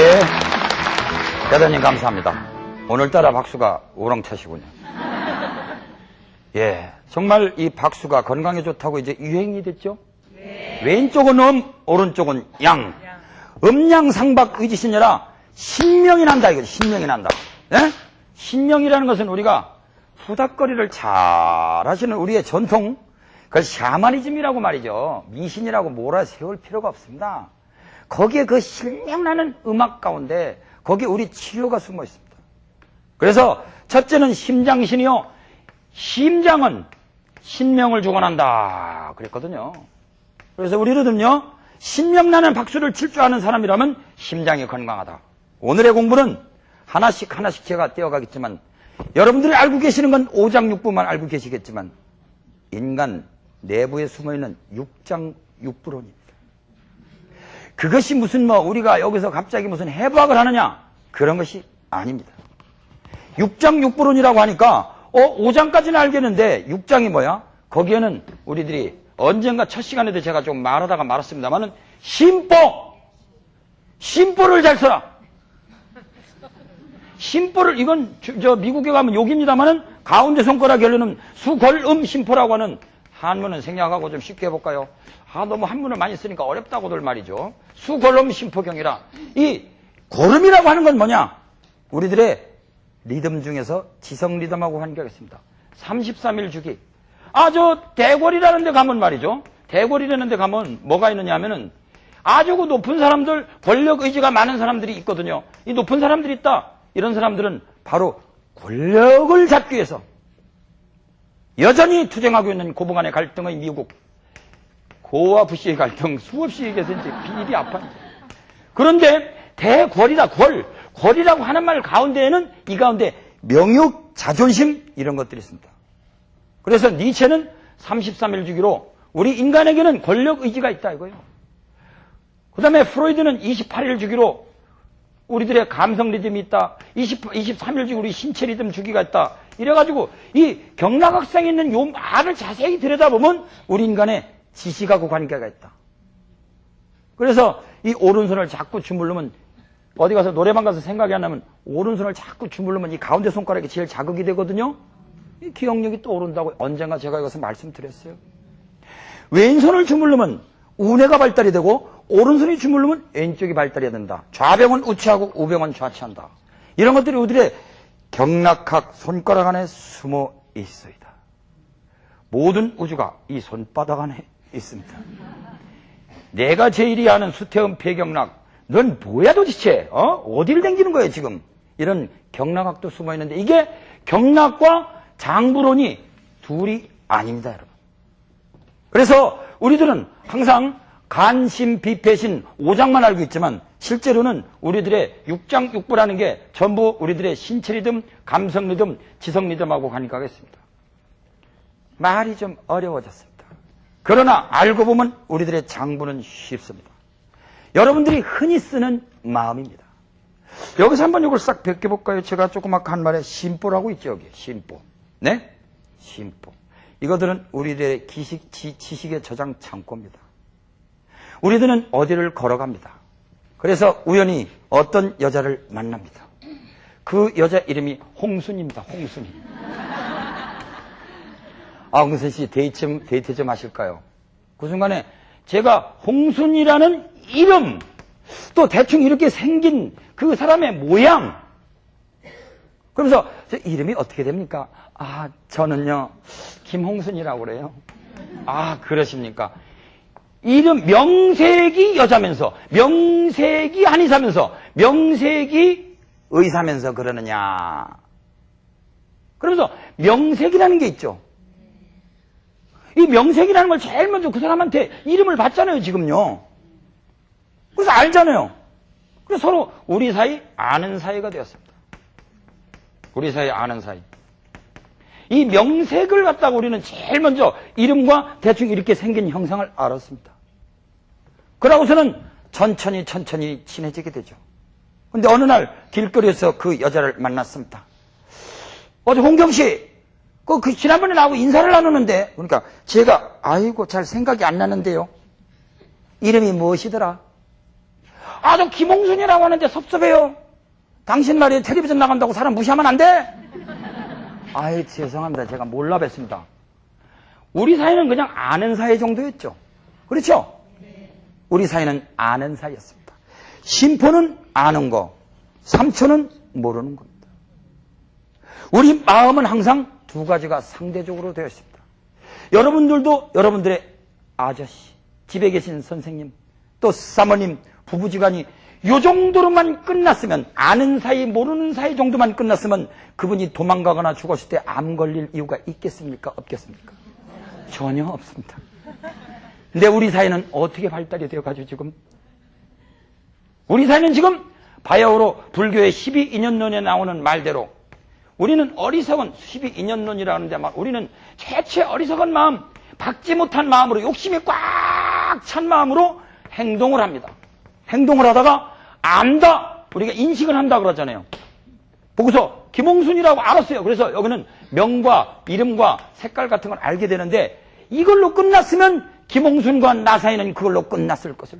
예. 대단히 감사합니다. 오늘따라 박수가 우렁차시군요. 예. 정말 이 박수가 건강에 좋다고 이제 유행이 됐죠? 네. 왼쪽은 오른쪽은 양. 음양상박 의지신여라 신명이 난다 이거죠. 신명이 난다. 예? 신명이라는 것은 우리가 후닥거리를 잘 하시는 우리의 전통, 그걸 샤머니즘이라고 말이죠. 미신이라고 몰아세울 필요가 없습니다. 거기에 그 신명나는 음악 가운데 거기에 우리 치료가 숨어 있습니다. 그래서 첫째는 심장신이요. 심장은 신명을 주관한다 그랬거든요. 그래서 우리는요, 신명나는 박수를 칠 줄 아는 사람이라면 심장이 건강하다. 오늘의 공부는 하나씩 제가 떼어가겠지만 여러분들이 알고 계시는 건 오장육부만 알고 계시겠지만 인간 내부에 숨어있는 육장육부론입니다. 그것이 무슨 우리가 여기서 갑자기 무슨 해부학을 하느냐 그런 것이 아닙니다. 육장육부론이라고 하니까 오장까지는 알겠는데 육장이 뭐야? 거기에는 우리들이 언젠가 첫 시간에도 제가 좀 말하다가 말았습니다만은 심보를 잘 써라. 심보를 이건 저 미국에 가면 욕입니다만은 가운데 손가락 열리는 수걸음 심포라고 하는 한문은 생략하고 좀 쉽게 해볼까요? 너무 한문을 많이 쓰니까 어렵다고들 말이죠. 수걸음 심포경이라. 이 걸음이라고 하는 건 뭐냐? 우리들의 리듬 중에서 지성 리듬하고 관계하겠습니다. 33일 주기. 저 대궐이라는 데 가면 말이죠. 대궐이라는 데 가면 뭐가 있느냐 하면은 아주 높은 사람들, 권력 의지가 많은 사람들이 있거든요. 이 높은 사람들이 있다. 이런 사람들은 바로 권력을 잡기 위해서 여전히 투쟁하고 있는 고부간의 갈등의 미국, 고와 부씨의 갈등 수없이 얘기해서 이제 비일이 아파요. 그런데 대궐이다, 궐이라고 하는 말 가운데에는 이 가운데 명욕, 자존심 이런 것들이 있습니다. 그래서 니체는 33일 주기로 우리 인간에게는 권력 의지가 있다 이거예요. 그 다음에 프로이드는 28일 주기로 우리들의 감성 리듬이 있다. 23일 주기 우리 신체 리듬 주기가 있다. 이래가지고 이 경락학상에 있는 요 말을 자세히 들여다보면 우리 인간의 지식하고 관계가 있다. 그래서 이 오른손을 자꾸 주물르면 어디 가서 노래방 가서 생각이 안 나면 오른손을 자꾸 주물르면 이 가운데 손가락이 제일 자극이 되거든요. 이 기억력이 떠오른다고 언젠가 제가 이것을 말씀드렸어요. 왼손을 주물르면 우뇌가 발달이 되고 오른손이 주물르면 왼쪽이 발달이 된다. 좌병은 우치하고 우병은 좌치한다. 이런 것들이 우리들의 경락학 손가락 안에 숨어 있어이다. 모든 우주가 이 손바닥 안에 있습니다. 내가 제일이 아는 수태음 폐경락, 넌 뭐야 도대체? 어디를 댕기는 거야 지금? 이런 경락학도 숨어 있는데 이게 경락과 장부론이 둘이 아닙니다, 여러분. 그래서 우리들은 항상 간신, 비패신, 오장만 알고 있지만 실제로는 우리들의 육장육부라는 게 전부 우리들의 신체 리듬, 감성 리듬, 지성 리듬하고 관계하겠습니다. 말이 좀 어려워졌습니다. 그러나 알고 보면 우리들의 장부는 쉽습니다. 여러분들이 흔히 쓰는 마음입니다. 여기서 한번 이걸 싹 벗겨볼까요? 제가 조그맣게 한 말에 심보라고 있죠, 여기. 심보. 네? 심보. 이것들은 우리들의 지식의 저장 창고입니다. 우리들은 어디를 걸어갑니다. 그래서 우연히 어떤 여자를 만납니다. 그 여자 이름이 홍순입니다. 홍순이. 홍순 씨 데이트 좀 하실까요? 그 순간에 제가 홍순이라는 이름, 또 대충 이렇게 생긴 그 사람의 모양, 그러면서 저 이름이 어떻게 됩니까? 저는요 김홍순이라고 그래요. 그러십니까? 이름 명색이 여자면서 명색이 한의사면서 명색이 의사면서 그러느냐. 그러면서 명색이라는 게 있죠. 이 명색이라는 걸 제일 먼저 그 사람한테 이름을 받잖아요 지금요. 그래서 알잖아요. 그래서 서로 우리 사이 아는 사이가 되었습니다. 우리 사이 아는 사이. 이 명색을 갖다가 우리는 제일 먼저 이름과 대충 이렇게 생긴 형상을 알았습니다. 그러고서는 천천히 친해지게 되죠. 근데 어느 날 길거리에서 그 여자를 만났습니다. 어제 홍경 씨, 지난번에 나하고 인사를 나누는데, 그러니까 제가 잘 생각이 안 나는데요. 이름이 무엇이더라? 아, 저 김홍순이라고 하는데 섭섭해요. 당신 말이에요. 텔레비전 나간다고 사람 무시하면 안 돼? 아이, 죄송합니다. 제가 몰라 뵀습니다. 우리 사이는 그냥 아는 사이 정도였죠. 그렇죠? 우리 사이는 아는 사이였습니다. 심포는 아는 거, 삼초는 모르는 겁니다. 우리 마음은 항상 두 가지가 상대적으로 되어 있습니다. 여러분들도 여러분들의 아저씨, 집에 계신 선생님, 또 사모님, 부부지간이 요 정도로만 끝났으면, 아는 사이, 모르는 사이 정도만 끝났으면 그분이 도망가거나 죽었을 때 암 걸릴 이유가 있겠습니까? 없겠습니까? 전혀 없습니다. 근데 우리 사이는 어떻게 발달이 되어가지고 지금? 우리 사이는 지금 바야흐로 불교의 12인연론에 나오는 말대로 우리는 어리석은 12인연론이라고 하는데 우리는 최초의 어리석은 마음, 박지 못한 마음으로, 욕심이 꽉 찬 마음으로 행동을 합니다. 행동을 하다가 안다, 우리가 인식을 한다 그러잖아요. 보고서 김홍순이라고 알았어요. 그래서 여기는 명과 이름과 색깔 같은 걸 알게 되는데, 이걸로 끝났으면 김홍순과 나 사이는 그걸로 끝났을 것을.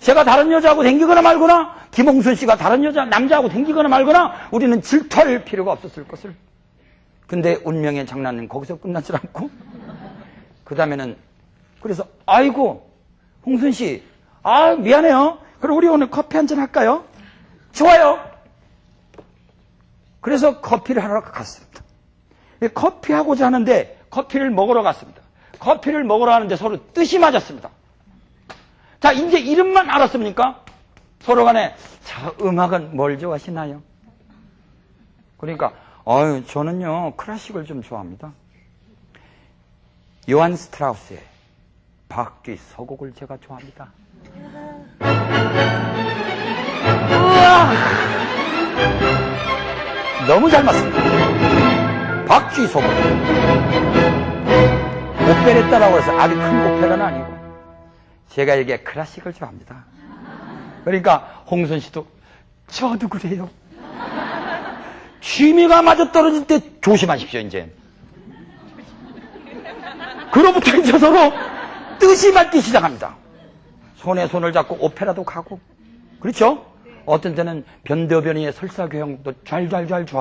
제가 다른 여자하고 댕기거나 말거나, 김홍순 씨가 다른 남자하고 댕기거나 말거나, 우리는 질투할 필요가 없었을 것을. 근데 운명의 장난은 거기서 끝나질 않고, 그 다음에는, 그래서, 아이고, 홍순 씨, 아, 미안해요. 그럼 우리 오늘 커피 한잔 할까요? 좋아요. 그래서 커피를 하러 갔습니다. 커피 하고자 하는데, 커피를 먹으러 갔습니다. 커피를 먹으러 가는데 서로 뜻이 맞았습니다. 자, 이제 이름만 알았습니까? 서로 간에, 자, 음악은 뭘 좋아하시나요? 그러니까, 저는요, 클래식을 좀 좋아합니다. 요한 스트라우스의 박쥐 서곡을 제가 좋아합니다. 우와! 너무 잘 맞습니다. 박쥐 서곡. 오페레타라고 해서 아주 큰 오페라는 아니고, 제가 이게 클래식을 좋아합니다. 그러니까 홍순 씨도 저도 그래요. 취미가 맞아 떨어질 때 조심하십시오, 이제. 그로부터 이제 서로 뜻이 맞기 시작합니다. 손에 손을 잡고 오페라도 가고, 그렇죠? 어떤 때는 변대변이의 설사교향도 좔좔좔.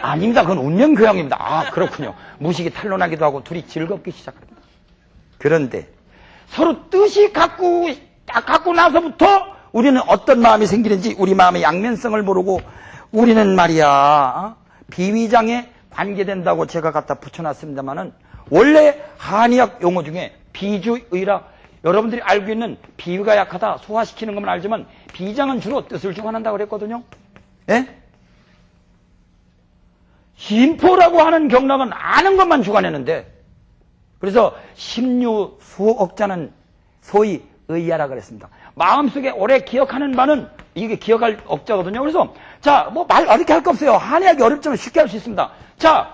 아닙니다. 그건 운명교향입니다. 아, 그렇군요. 무식이 탄로나기도 하고 둘이 즐겁기 시작합니다. 그런데 서로 뜻이 갖고 나서부터 우리는 어떤 마음이 생기는지, 우리 마음의 양면성을 모르고, 우리는 말이야, 비위장에 관계된다고 제가 갖다 붙여놨습니다만은, 원래 한의학 용어 중에 비주의라, 여러분들이 알고 있는 비위가 약하다, 소화시키는 것만 알지만 비장은 주로 뜻을 주관한다고 그랬거든요. 예? 심포라고 하는 경락은 아는 것만 주관했는데, 그래서 심유 수억자는 소위 의야라 그랬습니다. 마음속에 오래 기억하는 바는 이게 기억할 억자거든요. 그래서 자, 뭐 말 어렵게 할 거 없어요. 한의학이 어렵지만 쉽게 할 수 있습니다. 자,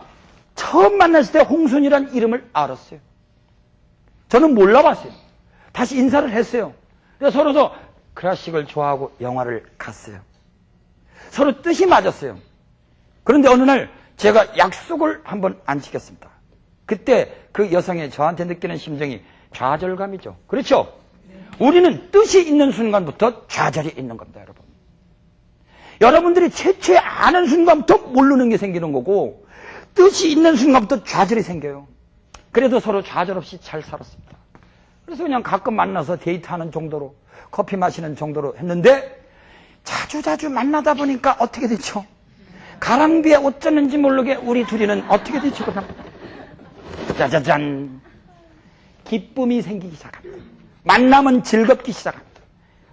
처음 만났을 때 홍순이란 이름을 알았어요. 저는 몰라봤어요. 다시 인사를 했어요. 그래서 서로 클래식을 좋아하고 영화를 갔어요. 서로 뜻이 맞았어요. 그런데 어느 날 제가 약속을 한번 안 지켰습니다. 그때 그 여성이 저한테 느끼는 심정이 좌절감이죠. 그렇죠? 우리는 뜻이 있는 순간부터 좌절이 있는 겁니다, 여러분. 여러분들이 최초에 아는 순간부터 모르는 게 생기는 거고, 뜻이 있는 순간부터 좌절이 생겨요. 그래도 서로 좌절 없이 잘 살았습니다. 그래서 그냥 가끔 만나서 데이트하는 정도로, 커피 마시는 정도로 했는데, 자주 만나다 보니까 어떻게 됐죠? 가랑비에 어쩌는지 모르게 우리 둘이는 어떻게 됐죠? 그냥 짜자잔, 기쁨이 생기기 시작합니다. 만남은 즐겁기 시작합니다.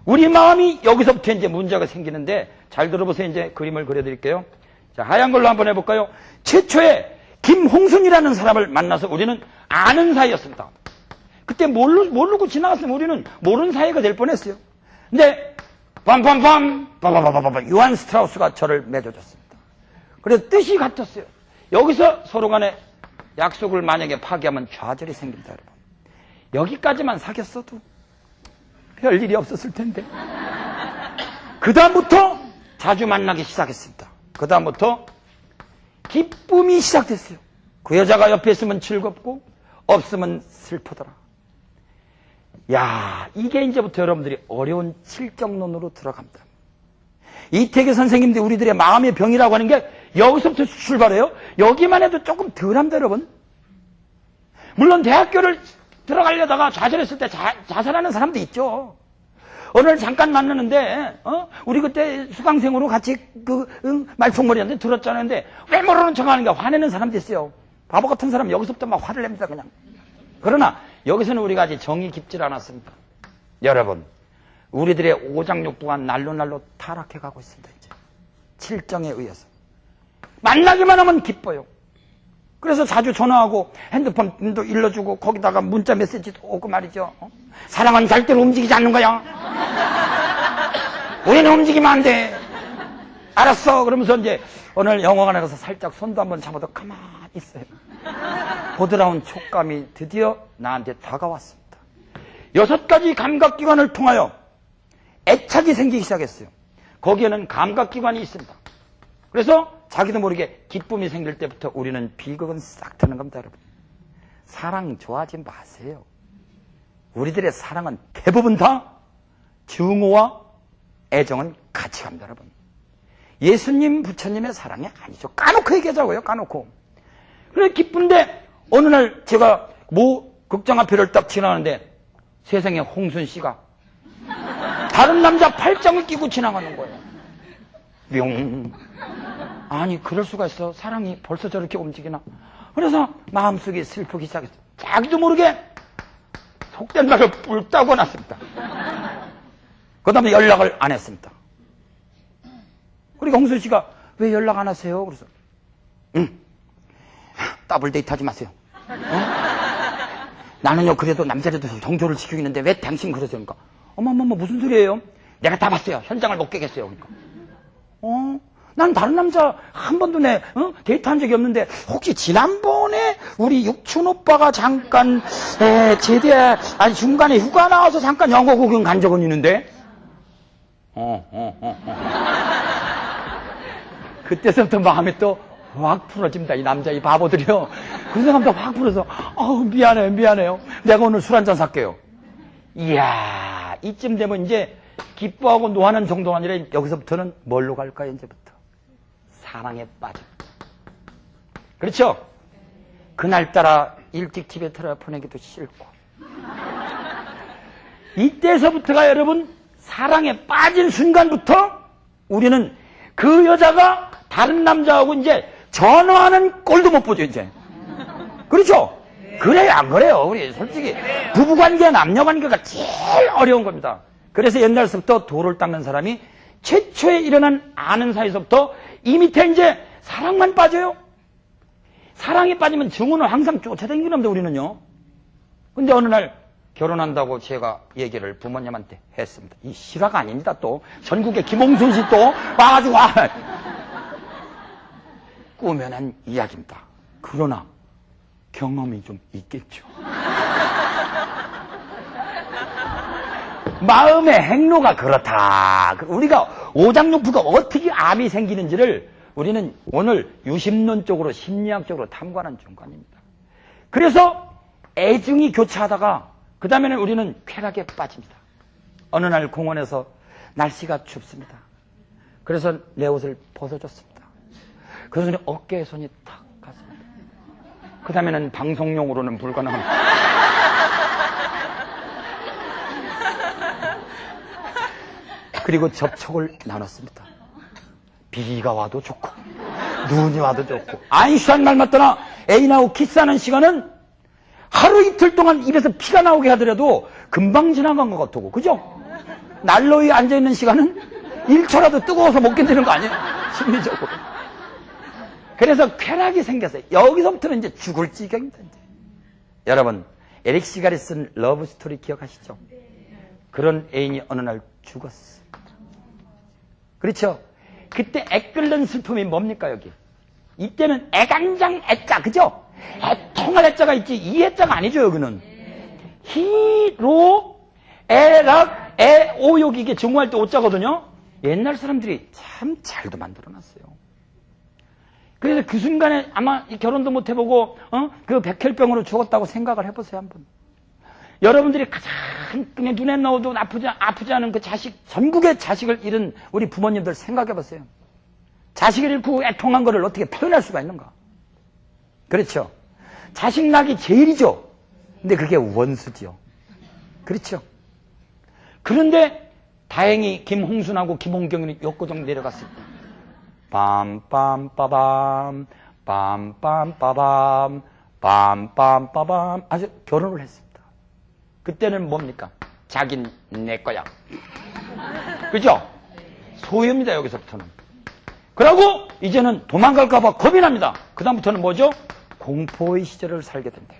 우리 마음이 여기서부터 이제 문제가 생기는데, 잘 들어보세요. 이제 그림을 그려드릴게요. 자, 하얀 걸로 한번 해볼까요? 최초에 김홍순이라는 사람을 만나서 우리는 아는 사이였습니다. 그때 모르고 지나갔으면 우리는 모르는 사이가 될 뻔했어요. 근데 빠바바밤 요한 스트라우스가 저를 맺어줬습니다. 그래서 뜻이 같았어요. 여기서 서로 간에 약속을 만약에 파기하면 좌절이 생깁니다, 여러분. 여기까지만 사귀었어도 별 일이 없었을 텐데. 그 다음부터 자주 만나기 시작했습니다. 그 다음부터 기쁨이 시작됐어요. 그 여자가 옆에 있으면 즐겁고 없으면 슬프더라. 야, 이게 이제부터 여러분들이 어려운 칠정론으로 들어갑니다. 이태계 선생님들이 우리들의 마음의 병이라고 하는 게 여기서부터 출발해요. 여기만 해도 조금 덜합니다, 여러분. 물론 대학교를 들어가려다가 좌절했을 때 자살하는 사람도 있죠. 오늘 잠깐 만나는데, 우리 그때 수강생으로 같이 말총머리한테 들었잖아요. 근데 왜 모르는 척 하는 게 화내는 사람도 있어요. 바보 같은 사람 여기서부터 막 화를 냅니다, 그냥. 그러나 여기서는 우리가 아직 정이 깊질 않았습니다. 여러분, 우리들의 오장육부가 날로 타락해 가고 있습니다, 이제. 칠정에 의해서. 만나기만 하면 기뻐요. 그래서 자주 전화하고 핸드폰도 일러주고 거기다가 문자 메시지도 오고 말이죠. 사랑은 절대로 움직이지 않는 거야. 우리는 움직이면 안 돼. 알았어. 그러면서 이제 오늘 영화관에 가서 살짝 손도 한번 잡아도 가만히 있어요. 보드라운 촉감이 드디어 나한테 다가왔습니다. 6가지 감각기관을 통하여 애착이 생기기 시작했어요. 거기에는 감각기관이 있습니다. 그래서 자기도 모르게 기쁨이 생길 때부터 우리는 비극은 싹 트는 겁니다, 여러분. 사랑 좋아하지 마세요. 우리들의 사랑은 대부분 다 증오와 애정은 같이 갑니다, 여러분. 예수님, 부처님의 사랑이 아니죠. 까놓고 얘기하자고요, 까놓고. 그래, 기쁜데, 어느 날 제가 극장 앞에를 딱 지나가는데 세상에 홍순 씨가 다른 남자 팔짱을 끼고 지나가는 거예요. 뿅. 아니, 그럴 수가 있어. 사랑이 벌써 저렇게 움직이나. 그래서 마음속에 슬프기 시작했어요. 자기도 모르게 속된 말을 뿔따고 났습니다. 그 다음에 연락을 안 했습니다. 그러니까 홍순 씨가 왜 연락 안 하세요? 그래서 더블 데이트 하지 마세요. 나는요 그래도 남자라도 정조를 지키고 있는데 왜 당신 그러세요? 그러니까 어머머머 무슨 소리예요? 내가 다 봤어요. 현장을 못 깨겠어요. 그러니까 난 다른 남자 한 번도 데이트한 적이 없는데 혹시 지난번에 우리 육춘 오빠가 잠깐 중간에 휴가 나와서 잠깐 영화 구경 간 적은 있는데 그때서부터 마음이 또 확 풀어집니다. 이 남자 이 바보들이요. 그 생각부터 확 풀어서 미안해요. 내가 오늘 술 한잔 살게요. 이야, 이쯤 되면 이제 기뻐하고 노하는 정도가 아니라 여기서부터는 뭘로 갈까요? 이제부터 사랑에 빠집니다. 그렇죠? 그날따라 일찍 집에 들어 보내기도 싫고 이때서부터가 여러분 사랑에 빠진 순간부터 우리는 그 여자가 다른 남자하고 이제 전화하는 꼴도 못 보죠, 이제. 그렇죠? 그래요, 안 그래요? 우리 솔직히 부부관계, 남녀관계가 제일 어려운 겁니다. 그래서 옛날부터 돌을 닦는 사람이 최초에 일어난 아는 사이에서부터 이 밑에 이제 사랑만 빠져요. 사랑에 빠지면 증오는 항상 쫓아다니는 겁니다, 우리는요. 근데 어느 날 결혼한다고 제가 얘기를 부모님한테 했습니다. 이 실화가 아닙니다, 또. 전국의 김홍순 씨 또 와가지고 꾸며낸 이야기입니다. 그러나 경험이 좀 있겠죠. 마음의 행로가 그렇다. 우리가 오장육부가 어떻게 암이 생기는지를 우리는 오늘 유심론적으로 심리학적으로 탐구하는 중간입니다. 그래서 애증이 교차하다가 그 다음에는 우리는 쾌락에 빠집니다. 어느 날 공원에서 날씨가 춥습니다. 그래서 내 옷을 벗어줬습니다. 그 손이 어깨에 손이 탁 갔습니다. 그 다음에는 방송용으로는 불가능합니다. 그리고 접촉을 나눴습니다. 비가 와도 좋고 눈이 와도 좋고 아인슈타인 말 맞더나 애인하고 키스하는 시간은 하루 이틀 동안 입에서 피가 나오게 하더라도 금방 지나간 것 같고, 그죠? 난로에 앉아있는 시간은 1초라도 뜨거워서 못 견디는 거 아니에요? 심리적으로. 그래서 쾌락이 생겼어요. 여기서부터는 이제 죽을 지경입니다. 이제. 여러분, 에릭 시갈이 쓴 러브 스토리 기억하시죠? 그런 애인이 어느 날 죽었어요. 그렇죠? 그때 애끓는 슬픔이 뭡니까, 여기? 이때는 애간장 애자, 그죠? 애통할 애자가 있지, 이 애자가 아니죠, 여기는. 희로, 애락, 애오욕, 이게 증오할 때 오자거든요? 옛날 사람들이 참 잘도 만들어놨어요. 그래서 그 순간에 아마 결혼도 못 해보고, 그 백혈병으로 죽었다고 생각을 해보세요, 한번. 여러분들이 가장 그냥 눈에 넣어도 아프지 않은 그 자식, 전국의 자식을 잃은 우리 부모님들 생각해 보세요. 자식을 잃고 애통한 거를 어떻게 표현할 수가 있는가? 그렇죠. 자식 낙이 제일이죠. 근데 그게 원수지요. 그렇죠. 그런데 다행히 김홍순하고 김홍경이 역고정 내려갔습니다. 빰빰빠밤 빰빰빠밤 빰빰빠밤 아주 결혼을 했습니다. 그때는 뭡니까? 자긴 내 거야. 그죠? 소유입니다. 여기서부터는. 그러고 이제는 도망갈까봐 겁이 납니다. 그 다음부터는 뭐죠? 공포의 시절을 살게 된다.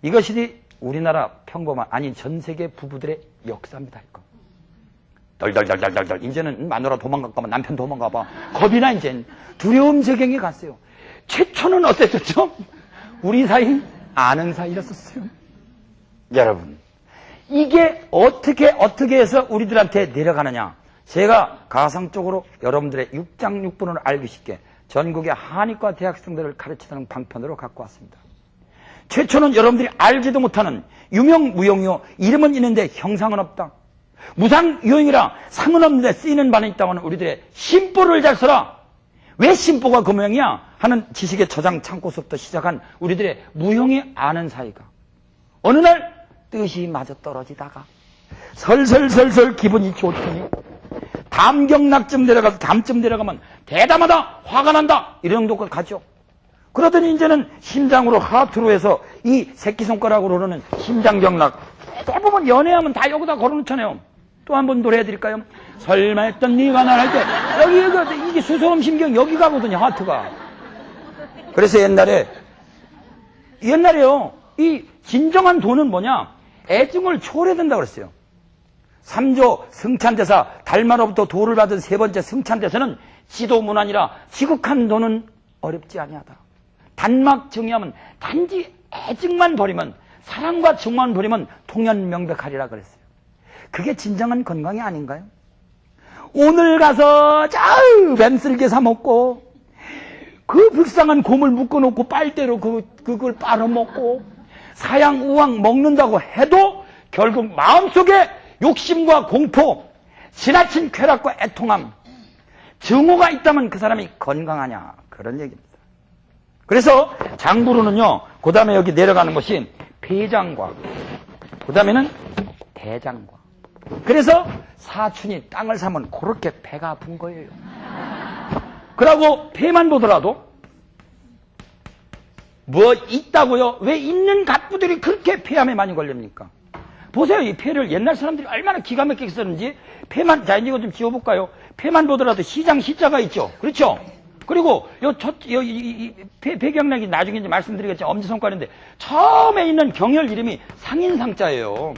이것이 우리나라 평범한 아닌 전 세계 부부들의 역사입니다. 이거. 덜덜덜덜덜 이제는 마누라 도망갈까봐 남편 도망가봐 겁이나 이제 두려움 적용이 갔어요. 최초는 어땠었죠? 우리 사이 아는 사이였었어요. 여러분 이게 어떻게 해서 우리들한테 내려가느냐. 제가 가상적으로 여러분들의 육장육본을 알기 쉽게 전국의 한의과 대학생들을 가르치는 방편으로 갖고 왔습니다. 최초는 여러분들이 알지도 못하는 유명무용이요. 이름은 있는데 형상은 없다. 무상유형이라 상은 없는데 쓰이는 바는 있다면 우리들의 심보를 잘 써라. 왜 심보가 그 모양이야? 하는 지식의 저장 창고서부터 시작한 우리들의 무형이 아는 사이가 어느 날 뜻이 마저 떨어지다가 설설설설 기분이 좋더니 담경락쯤 내려가서 담쯤 내려가면 대담하다 화가 난다 이런 정도까지 가죠. 그러더니 이제는 심장으로 하트로 해서 이 새끼손가락으로 오르는 심장경락 대부분 연애하면 다 여기다 걸어놓잖아요. 또 한 번 노래해드릴까요? 설마 했던 네가 날 할 때 여기 이게 수소음 심경 여기 가거든요. 하트가. 그래서 옛날에요 이 진정한 돈은 뭐냐? 애증을 초래된다고 그랬어요. 3조 승찬대사 달마로부터 도를 받은 세 번째 승찬대사는 지도문안이라 지극한 돈은 어렵지 아니하다. 단막 정의하면 단지 애증만 버리면 사랑과 정만 버리면 통연명백하리라 그랬어요. 그게 진정한 건강이 아닌가요? 오늘 가서 뱀슬개 사 먹고 그 불쌍한 곰을 묶어놓고 빨대로 그걸 빨아먹고 사양우왕 먹는다고 해도 결국 마음속에 욕심과 공포, 지나친 쾌락과 애통함, 증오가 있다면 그 사람이 건강하냐 그런 얘기입니다. 그래서 장부로는요 그 다음에 여기 내려가는 것이 폐장과 그 다음에는 대장과. 그래서 사춘이 땅을 사면 그렇게 배가 아픈 거예요. 그러고 폐만 보더라도 뭐 있다고요? 왜 있는 갑부들이 그렇게 폐암에 많이 걸립니까? 보세요. 이 폐를 옛날 사람들이 얼마나 기가 막히게 썼는지. 폐만, 자, 이거 좀 지워볼까요? 폐만 보더라도 시장 시자가 있죠. 그렇죠? 그리고 배경락이 나중에 이제 말씀드리겠지만 엄지손가락인데 처음에 있는 경혈 이름이 상인상자예요.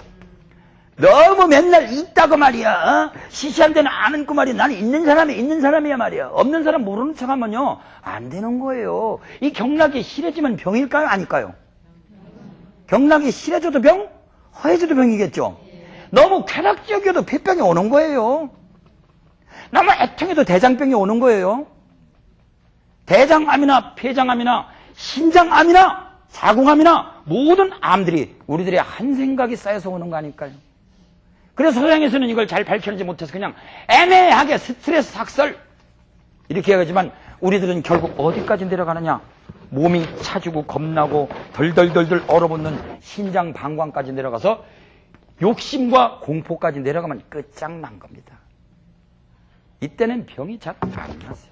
너무 맨날 있다고 말이야. 시시한 데는 아는 그 말이야. 나는 있는 사람이야 말이야. 없는 사람 모르는 척 하면요 안 되는 거예요. 이 경락이 실해지면 병일까요? 아닐까요? 경락이 실해져도 병? 허해져도 병이겠죠. 너무 쾌락지역이어도 폐병이 오는 거예요. 너무 애통해도 대장병이 오는 거예요. 대장암이나 폐장암이나 신장암이나 자궁암이나 모든 암들이 우리들의 한 생각이 쌓여서 오는 거 아닐까요? 그래서 서양에서는 이걸 잘 밝혀내지 못해서 그냥 애매하게 스트레스 학설 이렇게 하지만 우리들은 결국 어디까지 내려가느냐? 몸이 차지고 겁나고 덜덜덜덜 얼어붙는 신장 방광까지 내려가서 욕심과 공포까지 내려가면 끝장난 겁니다. 이때는 병이 잘 안 나세요.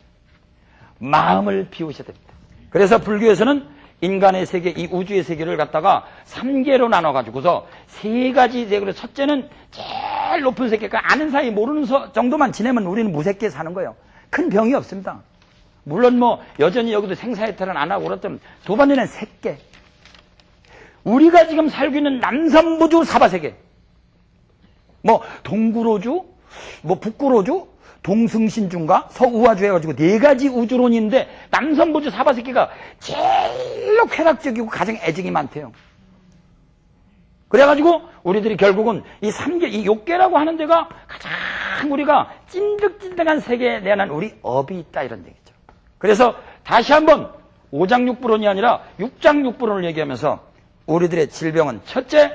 마음을 비우셔야 됩니다. 그래서 불교에서는 인간의 세계, 이 우주의 세계를 갖다가 3개로 나눠가지고서 3가지 세계로 첫째는 제일 높은 세계가 아는 사이 모르는 정도만 지내면 우리는 무색계 사는 거예요. 큰 병이 없습니다. 물론 뭐 여전히 여기도 생사해탈은 안 하고 그렇다면 두 번째는 색계. 우리가 지금 살고 있는 남선부주 사바세계. 뭐 동구로주, 뭐 북구로주, 동승신주인가 서우화주 해가지고 4가지 우주론인데 남선부주 사바세계가 제일로 쾌락적이고 가장 애증이 많대요. 그래가지고 우리들이 결국은 이 3계, 이 욕계라고 하는 데가 가장 우리가 찐득찐득한 세계에 대한 우리 업이 있다 이런 얘기죠. 그래서 다시 한번 5장육부론이 아니라 6장육부론을 얘기하면서 우리들의 질병은 첫째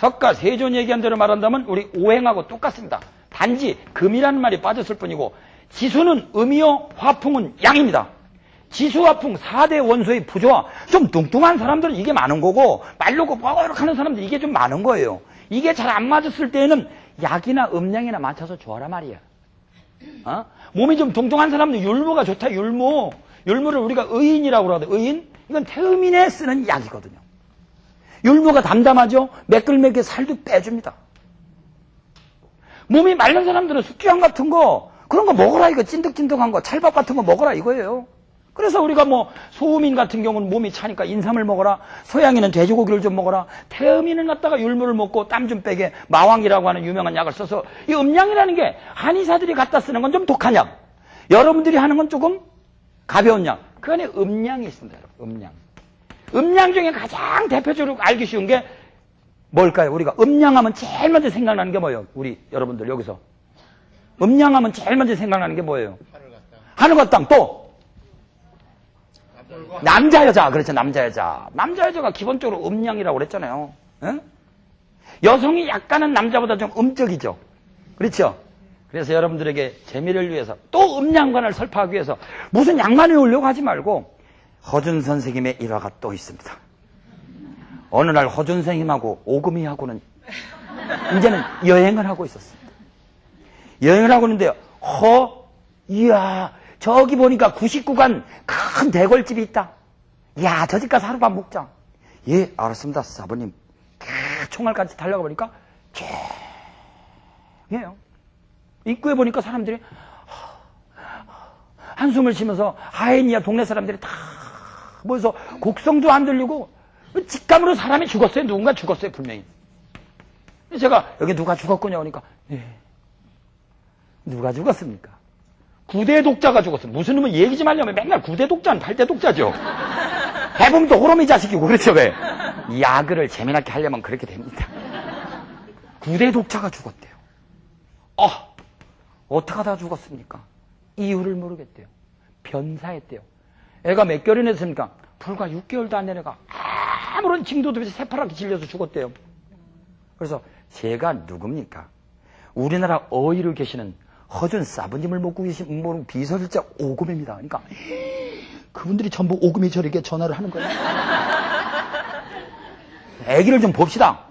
석가 세존 얘기한 대로 말한다면 우리 오행하고 똑같습니다. 단지 금이라는 말이 빠졌을 뿐이고 지수는 음이요 화풍은 양입니다. 지수, 화풍 4대 원소의 부조화. 좀 뚱뚱한 사람들은 이게 많은 거고 말르고 뻐럭 하는 사람들은 이게 좀 많은 거예요. 이게 잘 안 맞았을 때에는 약이나 음양이나 맞춰서 줘라 말이야. 몸이 좀 뚱뚱한 사람들 율무가 좋다. 율무를 우리가 의인이라고 그러거든. 의인? 이건 태음인에 쓰는 약이거든요. 율무가 담담하죠. 매끌매끌 살도 빼줍니다. 몸이 마른 사람들은 숙주향 같은 거 그런 거 먹어라. 이거 찐득찐득한 거 찰밥 같은 거 먹어라 이거예요. 그래서 우리가 뭐 소음인 같은 경우는 몸이 차니까 인삼을 먹어라. 서양인은 돼지고기를 좀 먹어라. 태음인은 갖다가 율무를 먹고 땀 좀 빼게 마왕이라고 하는 유명한 약을 써서 이 음양이라는 게 한의사들이 갖다 쓰는 건 좀 독한 약. 여러분들이 하는 건 조금 가벼운 약. 그 안에 음양이 있습니다. 음양. 음양 중에 가장 대표적으로 알기 쉬운 게 뭘까요? 우리가 음양하면 제일 먼저 생각나는 게 뭐예요? 우리 여러분들 여기서. 음양하면 제일 먼저 생각나는 게 뭐예요? 하늘과 땅. 또 남자 여자. 그렇죠. 남자 여자가 기본적으로 음양이라고 그랬잖아요. 에? 여성이 약간은 남자보다 좀 음적이죠. 그렇죠. 그래서 여러분들에게 재미를 위해서 또 음양관을 설파하기 위해서 무슨 약만 외우려고 하지 말고 허준 선생님의 일화가 또 있습니다. 어느 날 허준 선생님하고 오금이하고는 이제는 여행을 하고 있었습니다. 여행을 하고 있는데 이야 저기 보니까 99간 큰 대궐집이 있다. 야 저 집 가서 하룻밤 묵자. 예 알았습니다 사부님. 총알까지 달려가 보니까 조용해요. 입구에 보니까 사람들이 한숨을 쉬면서 하인이야 동네 사람들이 다 모여서 곡성도 안 들리고 직감으로 사람이 죽었어요. 누군가 죽었어요 분명히. 제가 여기 누가 죽었군요 그러니까 예. 누가 죽었습니까? 구대 독자가 죽었어요. 무슨 놈은 얘기 좀 하려면 맨날 구대 독자는 8대 독자죠. 해보면 또 호놈이 자식이고 그렇죠 왜? 야그를 재미나게 하려면 그렇게 됩니다. 구대 독자가 죽었대요. 어떻게 하다 죽었습니까? 이유를 모르겠대요. 변사했대요. 애가 몇 개월이나 됐습니까? 불과 6개월도 안 된 애가 아무런 징조도 없이 새파랗게 질려서 죽었대요. 그래서 제가 누굽니까? 우리나라 어이로 계시는 허준 사부님을 먹고 계신 비서실장 오금입니다. 그러니까 그분들이 전부 오금이 저에게 전화를 하는 거예요. 애기를 좀 봅시다.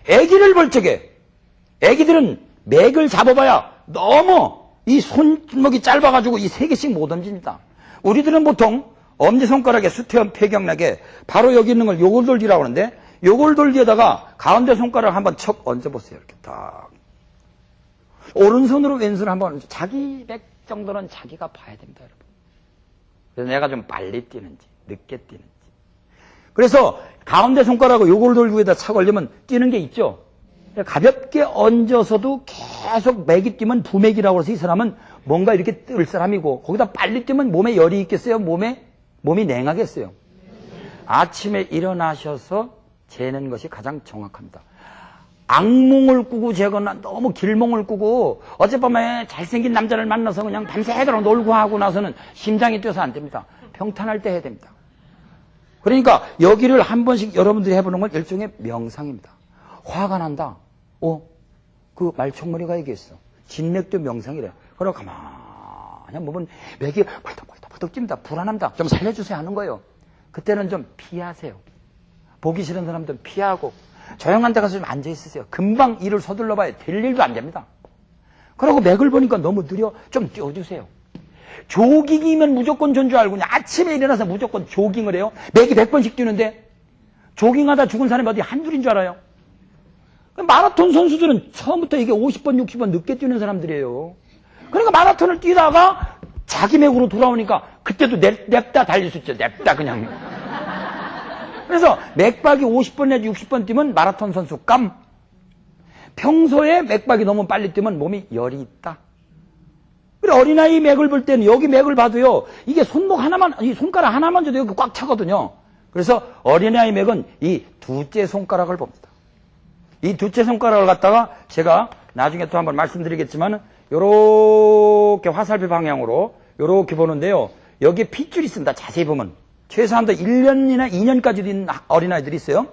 애기를 볼 적에 애기들은 맥을 잡아봐야 너무 이 손목이 짧아가지고 이 3개씩 못 얹습니다. 우리들은 보통 엄지손가락에 수태원 폐경락에 바로 여기 있는 걸 요골돌기라고 하는데 요골돌기에다가 가운데 손가락 한번 척 얹어보세요. 이렇게 딱. 오른손으로 왼손을 한번 자기 맥 정도는 자기가 봐야 됩니다. 여러분. 그래서 내가 좀 빨리 뛰는지 늦게 뛰는지. 그래서 가운데 손가락을 요골돌기에다 착 올리면 뛰는 게 있죠. 가볍게 얹어서도 계속 맥이 뛰면 부맥이라고 해서 이 사람은 뭔가 이렇게 뜰 사람이고 거기다 빨리 뛰면 몸에 열이 있겠어요? 몸이 냉하겠어요? 아침에 일어나셔서 재는 것이 가장 정확합니다. 악몽을 꾸고 재거나 너무 길몽을 꾸고 어젯밤에 잘생긴 남자를 만나서 그냥 밤새도록 놀고 하고 나서는 심장이 뛰어서 안 됩니다. 평탄할 때 해야 됩니다. 그러니까 여기를 한 번씩 여러분들이 해보는 건 일종의 명상입니다. 화가 난다. 그 말총머리가 얘기했어. 진맥도 명상이래. 그러고 가만히 보면 맥이 벌떡벌떡 뜁니다. 불안합니다. 좀 살려주세요 하는 거예요. 그때는 좀 피하세요. 보기 싫은 사람들은 피하고 조용한 데 가서 좀 앉아있으세요. 금방 일을 서둘러 봐야 될 일도 안 됩니다. 그러고 맥을 보니까 너무 느려. 좀 띄워주세요. 조깅이면 무조건 좋은 줄 알고 그냥 아침에 일어나서 무조건 조깅을 해요. 맥이 100번씩 뛰는데 조깅하다 죽은 사람이 어디 한둘인 줄 알아요? 마라톤 선수들은 처음부터 이게 50번, 60번 늦게 뛰는 사람들이에요. 그러니까 마라톤을 뛰다가 자기 맥으로 돌아오니까 그때도 냅다 달릴 수 있죠. 냅다 그냥. 그래서 맥박이 50번 내지 60번 뛰면 마라톤 선수 깜. 평소에 맥박이 너무 빨리 뛰면 몸이 열이 있다. 그래 어린아이 맥을 볼 때는 여기 맥을 봐도요. 이게 손목 하나만, 이 손가락 하나만 줘도 여기 꽉 차거든요. 그래서 어린아이 맥은 이 두째 손가락을 봅니다. 이 두째 손가락을 갖다가 제가 나중에 또 한번 말씀드리겠지만 요렇게 화살표 방향으로 요렇게 보는데요. 여기에 핏줄이 있습니다. 자세히 보면. 최소한도 1년이나 2년까지도 있는 어린아이들이 있어요.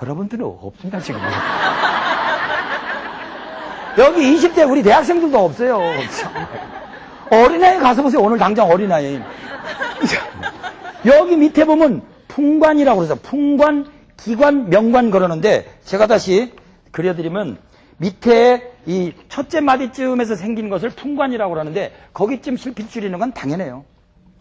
여러분들은 없습니다, 지금. 여기 20대 우리 대학생들도 없어요. 어린아이 가서 보세요. 오늘 당장 어린아이. 여기 밑에 보면 풍관이라고 그래서 풍관, 기관, 명관 그러는데 제가 다시 그려드리면 밑에 이 첫째 마디쯤에서 생긴 것을 풍관이라고 그러는데 거기쯤 실핏줄 있는 건 당연해요.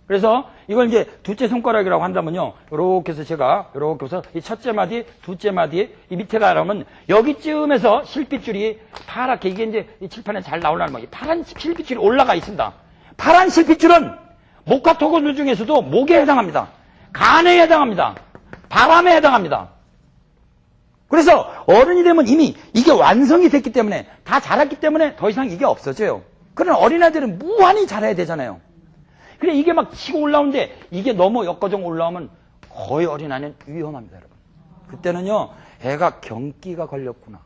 그래서 이걸 이제 둘째 손가락이라고 한다면요. 요렇게 해서 제가 요렇게 해서 이 첫째 마디, 둘째 마디 이 밑에가 그러면 여기쯤에서 실핏줄이 파랗게 이게 이제 이 칠판에 잘 나오려는 거. 이 파란 실핏줄이 올라가 있습니다. 파란 실핏줄은 목화토고누 중에서도 목에 해당합니다. 간에 해당합니다. 바람에 해당합니다. 그래서 어른이 되면 이미 이게 완성이 됐기 때문에 다 자랐기 때문에 더 이상 이게 없어져요. 그러나 어린아이들은 무한히 자라야 되잖아요. 그래 이게 막 치고 올라오는데 이게 너무 역거정 올라오면 거의 어린아이는 위험합니다, 여러분. 그때는요, 애가 경기가 걸렸구나.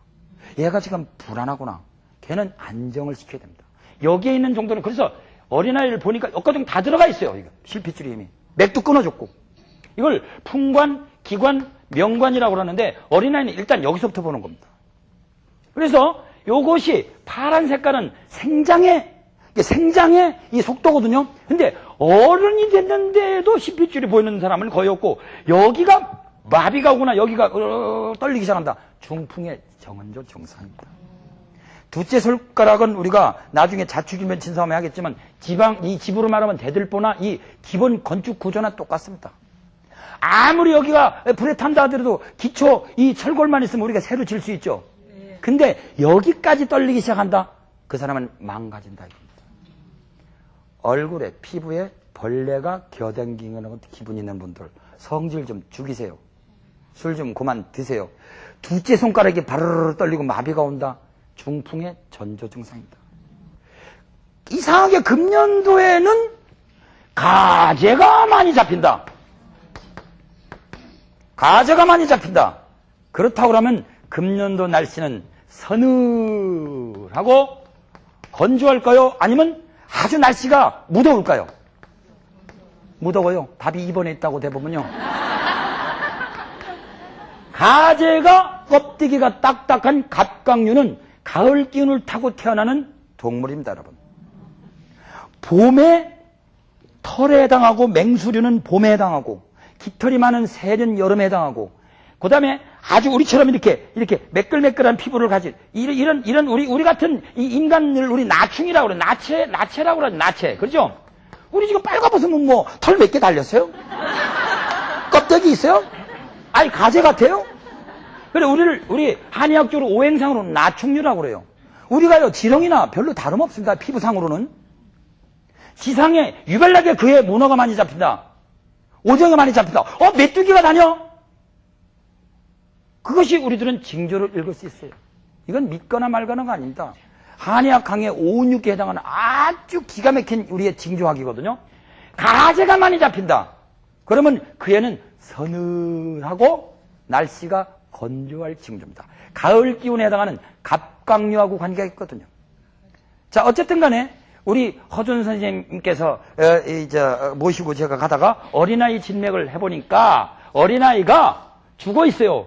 얘가 지금 불안하구나. 걔는 안정을 시켜야 됩니다. 여기에 있는 정도는 그래서 어린아이를 보니까 역거정 다 들어가 있어요. 이거 실핏줄이 이미 맥도 끊어줬고 이걸 풍관, 기관, 명관이라고 그러는데 어린아이는 일단 여기서부터 보는 겁니다. 그래서 요것이 파란 색깔은 생장의 이 속도거든요. 근데 어른이 됐는데도 실핏줄이 보이는 사람은 거의 없고 여기가 마비가 오거나 여기가 떨리기 시작한다. 중풍의 정언조 증상입니다. 둘째 손가락은 우리가 나중에 자축일면 진사하면 하겠지만 이 집으로 말하면 대들보나 이 기본 건축 구조나 똑같습니다. 아무리 여기가 불에 탄다 하더라도 기초 이 철골만 있으면 우리가 새로 질 수 있죠. 근데 여기까지 떨리기 시작한다. 그 사람은 망가진다 이겁니다. 얼굴에 피부에 벌레가 겨댕기는 기분 있는 분들 성질 좀 죽이세요. 술 좀 그만 드세요. 둘째 손가락이 바르르 떨리고 마비가 온다. 중풍의 전조 증상입니다. 이상하게 금년도에는 가재가 많이 잡힌다. 가재가 많이 잡힌다. 그렇다고 그러면 금년도 날씨는 서늘하고 건조할까요? 아니면 아주 날씨가 무더울까요? 무더워요. 답이 2번에 있다고 대보면요. 가재가 껍데기가 딱딱한 갑각류는 가을 기운을 타고 태어나는 동물입니다, 여러분. 봄에 털에 해당하고 맹수류는 봄에 해당하고 깃털이 많은 새는 여름에 해당하고 그 다음에 아주 우리처럼 이렇게 매끌매끌한 피부를 가진 이런 우리 같은 이 인간을 우리 나충이라고 그래. 나체라고 그러죠. 나체. 그렇죠? 우리 지금 빨가벗으면 뭐 털 몇 개 달렸어요? 껍데기 있어요? 아니 가재 같아요? 그래 우리 한의학적으로 오행상으로 나충류라고 그래요. 우리가요 지렁이나 별로 다름없습니다. 피부상으로는. 지상에 유별나게 그의 문어가 많이 잡힌다. 오징어가 많이 잡힌다. 메뚜기가 다녀? 그것이 우리들은 징조를 읽을 수 있어요. 이건 믿거나 말거나가 아닙니다. 한의학 강의 5, 6에 해당하는 아주 기가 막힌 우리의 징조학이거든요. 가재가 많이 잡힌다. 그러면 그 애는 서늘하고 날씨가 건조할 징조입니다. 가을 기운에 해당하는 갑각류하고 관계가 있거든요. 자, 어쨌든 간에 우리 허준 선생님께서 모시고 제가 가다가 어린아이 진맥을 해보니까 어린아이가 죽어 있어요.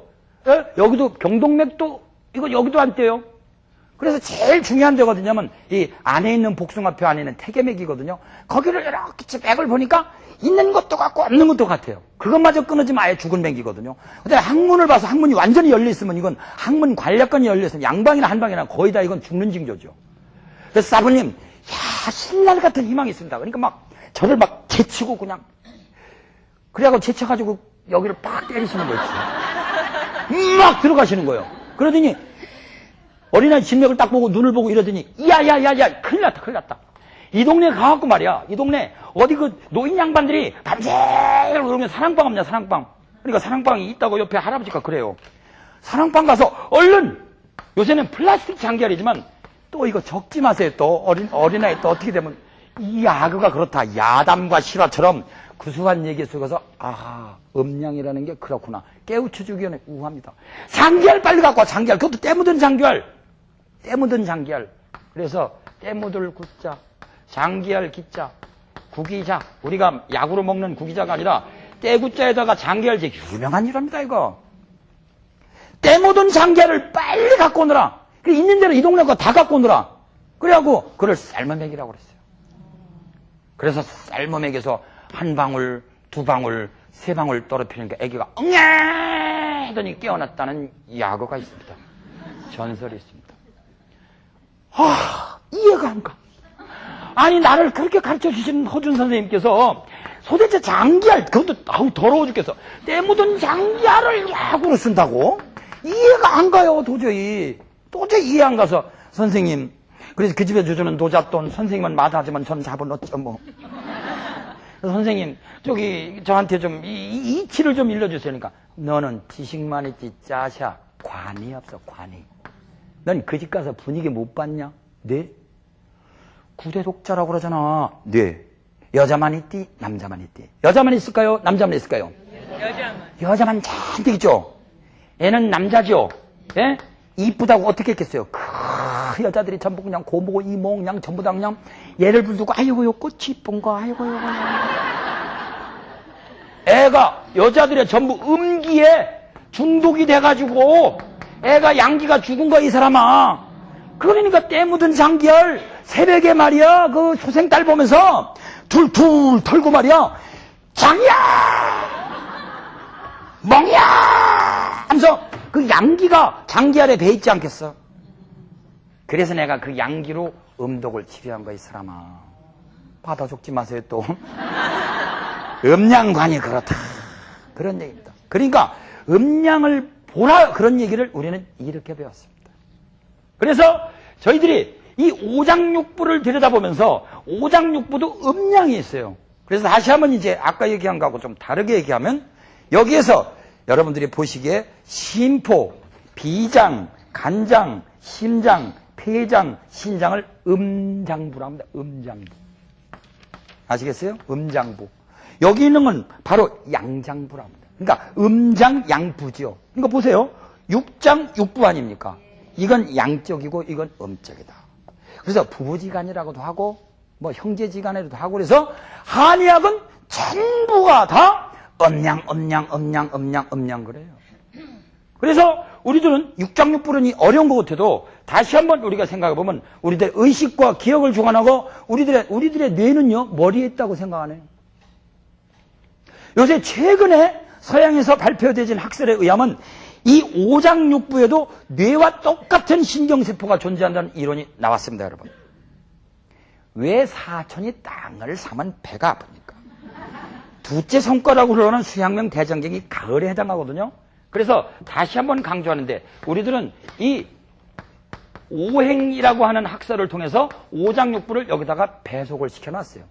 여기도 경동맥도 이거 여기도 안 떼요. 그래서 제일 중요한 데거든요. 이 안에 있는 복숭아표 안에 있는 태계맥이거든요. 거기를 이렇게 맥을 보니까 있는 것도 같고 없는 것도 같아요. 그것마저 끊어지면 아예 죽은 맥이거든요. 근데 항문을 봐서 항문이 완전히 열려 있으면 이건 항문 관략근이 열려 있으면 양방이나 한방이나 거의 다 이건 죽는 징조죠. 그래서 사부님, 신날 같은 희망이 있습니다. 그러니까 막 저를 막 제치고 그냥 그래갖고 제쳐가지고 여기를 팍 때리시는 거 있죠. 막 들어가시는 거예요. 그러더니 어린아이 진맥을 딱 보고 눈을 보고 이러더니 야야야야 큰일 났다. 이 동네 가갖고 말이야. 이 동네 어디 그 노인 양반들이 밤새도록 그러면 사랑방 없냐 사랑방. 그러니까 사랑방이 있다고 옆에 할아버지가 그래요. 사랑방 가서 얼른 요새는 플라스틱 장기알이지만 또 이거 적지 마세요. 또 어린아이 또 어떻게 되면 이 아그가 그렇다. 야담과 실화처럼 구수한 얘기 속에서 음양이라는 게 그렇구나. 깨우쳐주기 위해 우합니다. 장기알 빨리 갖고 와. 장기알. 그것도 때 묻은 장기알. 때 묻은 장기알. 그래서 때 묻을 구자, 장기알 기자, 구기자. 우리가 약으로 먹는 구기자가 아니라 때 구자에다가 장기알 제 유명한 일합니다 이거. 때 묻은 장기를 빨리 갖고 오너라. 있는 대로 이 동네 거 다 갖고 오너라. 그래갖고 그걸 삶아 먹이라고 그랬어요. 그래서 삶아 먹여서 한 방울, 두 방울, 세 방울 떨어뜨리니까 아기가 응애 하더니 깨어났다는 야거가 있습니다. 전설이 있습니다. 이해가 안 가. 아니 나를 그렇게 가르쳐 주신 허준 선생님께서 도대체 장기알, 그것도 더러워 죽겠어. 때 묻은 장기알을 야구로 쓴다고? 이해가 안 가요, 도저히 이해 안 가서. 선생님, 그래서 그 집에 주주는 노잣돈, 선생님은 마다하지만 전 잡아놓죠 뭐. 선생님, 저한테 좀 이치를 좀 일러주세요. 그러니까 너는 지식만 있지 짜샤 관이 없어. 관이. 넌 그 집 가서 분위기 못 봤냐? 네? 구대 독자라고 그러잖아. 네. 여자만 있디? 남자만 있디? 여자만 있을까요? 남자만 있을까요? 여자만 잔뜩 있죠? 애는 남자죠? 예? 이쁘다고 어떻게 했겠어요? 그 여자들이 전부 그냥 고모고 이모 그냥 전부 다 그냥 얘를 불두고 아이고 요 꽃이 이쁜 거 아이고 요 애가 여자들의 전부 음기에 중독이 돼가지고 애가 양기가 죽은 거야 이 사람아. 그러니까 때 묻은 장기열 새벽에 말이야 그 소생딸 보면서 툴툴 털고 말이야 장이야 멍이야 하면서 그 양기가 장기알에 배있지 않겠어. 그래서 내가 그 양기로 음독을 치료한 거야 이 사람아. 받아 적지 마세요 또. 음양관이 그렇다 그런 얘기입니다. 그러니까 음양을 보라 그런 얘기를 우리는 이렇게 배웠습니다. 그래서 저희들이 이 오장육부를 들여다보면서 오장육부도 음양이 있어요. 그래서 다시 한번 이제 아까 얘기한 거하고 좀 다르게 얘기하면 여기에서 여러분들이 보시기에 심포, 비장, 간장, 심장, 폐장, 신장을 음장부라고 합니다. 음장부. 아시겠어요? 음장부. 여기 있는 건 바로 양장부라고 합니다. 그러니까 음장, 양부죠. 그러니까 보세요. 육장, 육부 아닙니까? 이건 양적이고 이건 음적이다. 그래서 부부지간이라고도 하고 뭐 형제지간이라도 하고 그래서 한의학은 전부가 다 음양 그래요. 그래서 우리들은 육장육부론이 어려운 것 같아도 다시 한번 우리가 생각해 보면 우리들의 의식과 기억을 주관하고 우리들의 뇌는요 머리에 있다고 생각하네요. 요새 최근에 서양에서 발표되진 학설에 의하면 이 오장육부에도 뇌와 똑같은 신경세포가 존재한다는 이론이 나왔습니다, 여러분. 왜 사촌이 땅을 사면 배가 아픕니까? 두째 손가락으로 하는 수양명 대장경이 가을에 해당하거든요. 그래서 다시 한번 강조하는데 우리들은 이 오행이라고 하는 학설을 통해서 오장육부를 여기다가 배속을 시켜놨어요.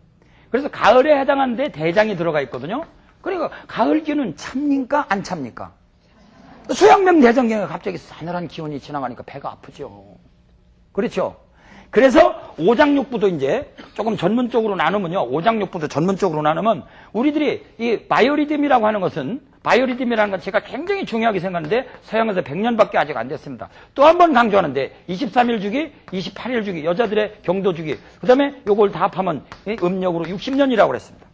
그래서 가을에 해당하는데 대장이 들어가 있거든요. 그러니까 가을 기운은 찹니까 안 찹니까? 수양명 대장경에 갑자기 싸늘한 기운이 지나가니까 배가 아프죠. 그렇죠? 그래서 오장육부도 이제 조금 전문적으로 나누면요. 오장육부도 전문적으로 나누면 우리들이 이 바이오리듬이라고 하는 것은 바이오리듬이라는 건 제가 굉장히 중요하게 생각하는데 서양에서 100년밖에 아직 안 됐습니다. 또 한 번 강조하는데 23일 주기, 28일 주기, 여자들의 경도 주기 그 다음에 요걸 다 합하면 음력으로 60년이라고 그랬습니다.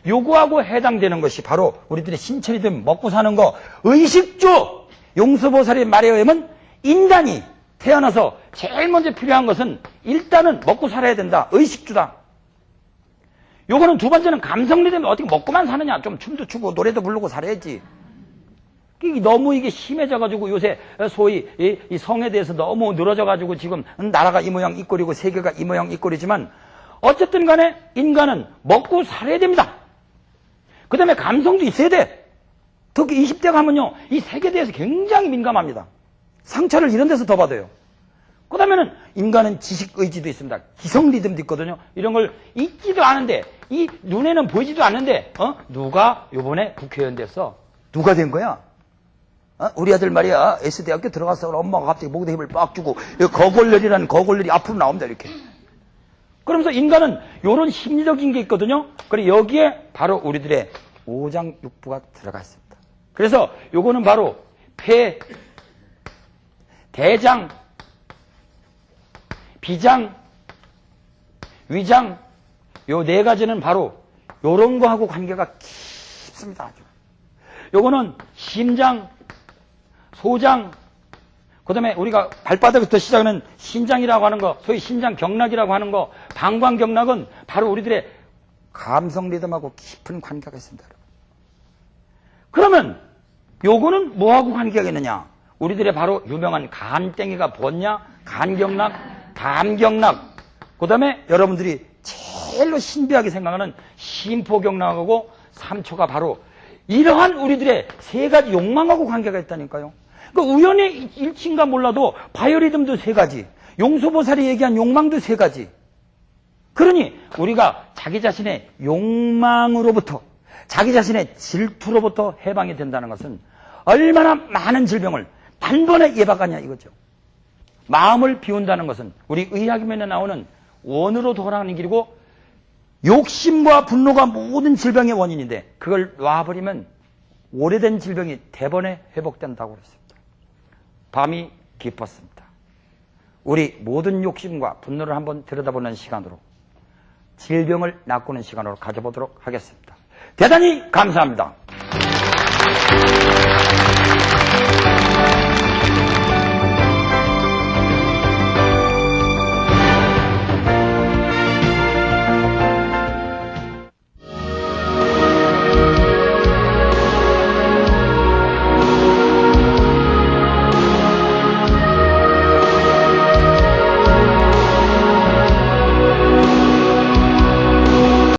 요거하고 해당되는 것이 바로 우리들의 신체 리듬, 먹고 사는 거, 의식주! 용수보살의 말에 의하면 인간이 태어나서 제일 먼저 필요한 것은 일단은 먹고 살아야 된다. 의식주다. 요거는 두 번째는 감성 리듬이 어떻게 먹고만 사느냐. 좀 춤도 추고 노래도 부르고 살아야지. 너무 이게 심해져가지고 요새 소위 이 성에 대해서 너무 늘어져가지고 지금 나라가 이 모양 이 꼴이고 세계가 이 모양 이 꼴이지만 어쨌든 간에 인간은 먹고 살아야 됩니다. 그 다음에 감성도 있어야 돼. 특히 20대 가면요, 이 색에 대해서 굉장히 민감합니다. 상처를 이런 데서 더 받아요. 그 다음에는 인간은 지식의지도 있습니다. 기성 리듬도 있거든요. 이런 걸 잊지도 않은데, 이 눈에는 보이지도 않는데, 누가 요번에 국회의원 됐어? 누가 된 거야? 우리 아들 말이야, S대학교 들어갔어. 엄마가 갑자기 목에 힘을 빡 주고, 거골렬이라는 거골렬이 앞으로 나옵니다, 이렇게. 그러면서 인간은 요런 심리적인 게 있거든요. 그래, 여기에 바로 우리들의 오장육부가 들어가 있습니다. 그래서 요거는 바로 폐, 대장, 비장, 위장, 요 네 가지는 바로 요런 거하고 관계가 깊습니다. 아주. 요거는 심장, 소장, 그 다음에 우리가 발바닥부터 시작하는 신장이라고 하는 거, 소위 신장경락이라고 하는 거, 방광경락은 바로 우리들의 감성 리듬하고 깊은 관계가 있습니다. 그러면 요거는 뭐하고 관계가 있느냐? 우리들의 바로 유명한 간땡이가 뭐냐? 간경락, 담경락, 그 다음에 여러분들이 제일로 신비하게 생각하는 심포경락하고 3초가 바로 이러한 우리들의 세 가지 욕망하고 관계가 있다니까요. 그러니까 우연의 일치인가 몰라도 바이오리듬도 세 가지, 용수보살이 얘기한 욕망도 세 가지. 그러니 우리가 자기 자신의 욕망으로부터, 자기 자신의 질투로부터 해방이 된다는 것은 얼마나 많은 질병을 단번에 예방하냐 이거죠. 마음을 비운다는 것은 우리 의학면에 나오는 원으로 돌아가는 길이고, 욕심과 분노가 모든 질병의 원인인데 그걸 놔버리면 오래된 질병이 대번에 회복된다고 그랬습니다. 밤이 깊었습니다. 우리 모든 욕심과 분노를 한번 들여다보는 시간으로 질병을 낚고는 시간으로 가져보도록 하겠습니다. 대단히 감사합니다.